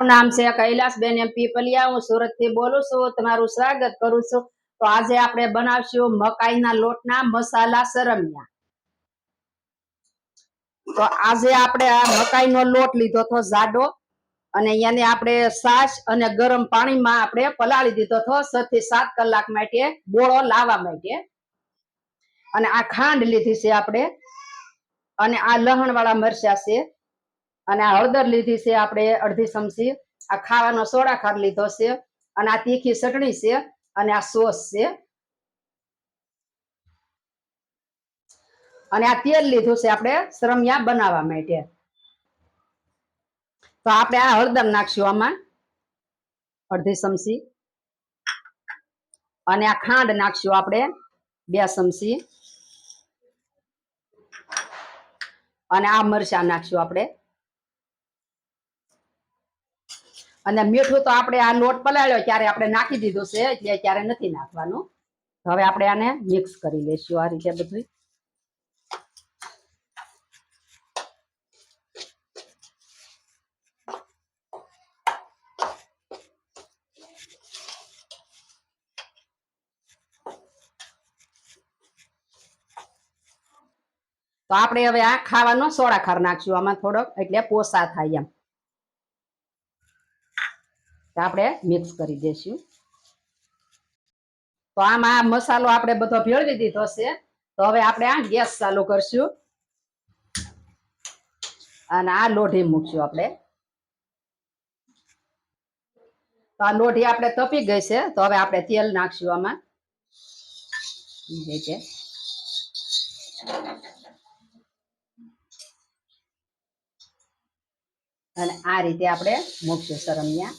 નામ છે કૈલાસબેન એમ પીપલિયા। હું સુરત થી બોલું છું। તમારું સ્વાગત કરું છું। તો આજે આપણે બનાવશું મકાઈના લોટના મસાલા સરમિયા। તો આજે આપણે આ મકાઈનો લોટ લીધો તો જાડો, અને એને આપણે છાશ અને ગરમ પાણીમાં આપણે પલાળી દીધો તો 6 થી 7 કલાક માટે બોળો લાવવા માટે। અને આ ખાંડ લીધી છે આપણે, અને આ લહણ વાળા મરચા છે, અને આ હળદર લીધી છે આપણે અડધી ચમચી। આ ખાવાનો સોડા ખાર લીધો છે, અને આ તીખી ચટણી છે, અને આ સોસ છે, અને આ તેલ લીધું છે આપણે સરમિયા બનાવવા માટે। તો આપણે આ હળદર નાખશું આમાં અડધી ચમચી, અને આ ખાંડ નાખશું આપણે 2 ચમચી, અને આ મરચાં નાખશું આપણે। અને મીઠું તો આપણે આ લોટ પલાળ્યો ત્યારે આપણે નાખી દીધું છે, એટલે ત્યારે નથી નાખવાનું। તો હવે આપણે આને મિક્સ કરી લઈશું આ રીતે બધું। તો આપણે હવે આ ખાવાનો સોડા ખાર નાખશું આમાં થોડોક, એટલે પોસા થાય એમ। આપણે મિક્સ કરી દઈશું। તો આમાં આ મસાલો આપણે બધો ભેળવી દીધો છે। તો હવે આપણે આ ગેસ ચાલુ કરશું, અને આ લોઢી મૂકશું આપણે। તો આ લોઢી આપણે તપી ગઈ છે। તો હવે આપણે તેલ નાખશું આમાં, અને આ રીતે આપણે મૂકશું સરમિયા।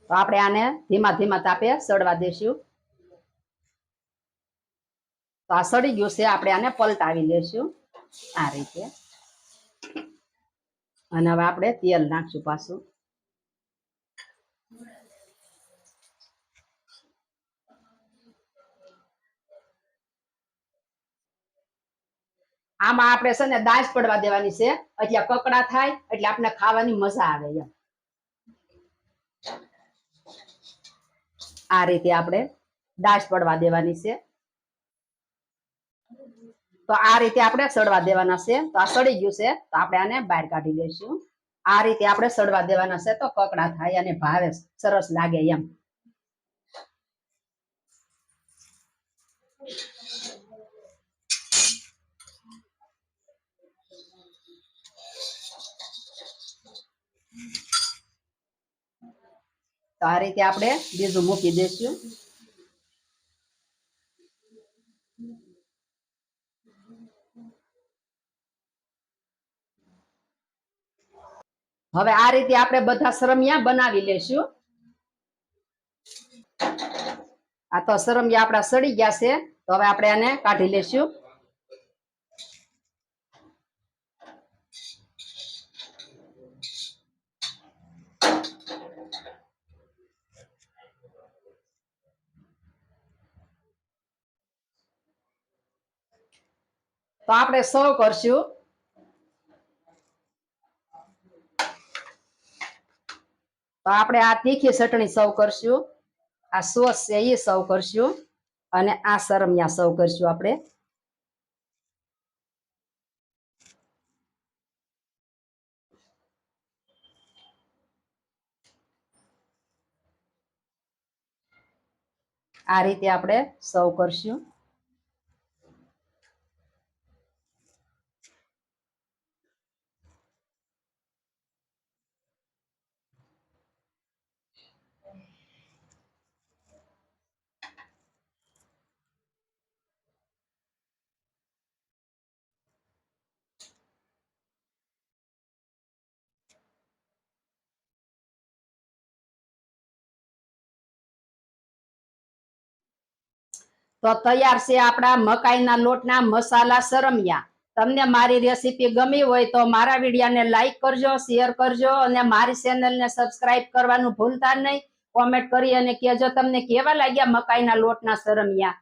તો આપણે આને ધીમા ધીમા તાપે સડવા દેશું। તો આ સડી ગયું છે, આપણે આને પલટાવી લેશું આ રીતે। અને હવે આપણે તેલ નાખશું પાછું। આમાં આપણે છે ને દાજ પડવા દેવાની છે, એટલે કકડા થાય, એટલે આપણે ખાવાની મજા આવે એમ। આ રીતે આપણે દાજ પડવા દેવાની છે। તો આ રીતે આપણે સડવા દેવાના છે। તો આ સડી ગયું છે, તો આપણે આને બહાર કાઢી લઈશું। આ રીતે આપણે સડવા દેવાના છે, તો કકડા થાય અને ભાવે સરસ લાગે એમ। તો આ રીતે આપણે બીજું મૂકી દઈશું। હવે આ રીતે આપણે બધા સરમિયા બનાવી લેશું। આ તો સરમિયા આપણા સડી ગયા છે। તો હવે આપણે આને કાઢી લેશું। તો આપણે સર્વ કરશું। તો આપણે આ તીખી ચટણી સર્વ કરશું, આ સોસ છે એ સર્વ કરશું, અને આ સરમિયા સર્વ કરશું આપણે। આ રીતે આપણે સર્વ કરશું। તો તૈયાર છે આપણા મકાઈના લોટના મસાલા સરમિયા। તમને મારી રેસીપી ગમી હોય તો મારા વિડીયોને લાઈક કરજો, શેર કરજો, અને મારી ચેનલને સબસ્ક્રાઇબ કરવાનું ભૂલતા નહીં। કોમેન્ટ કરી અને કહેજો તમને કેવા લાગ્યા મકાઈના લોટના સરમિયા.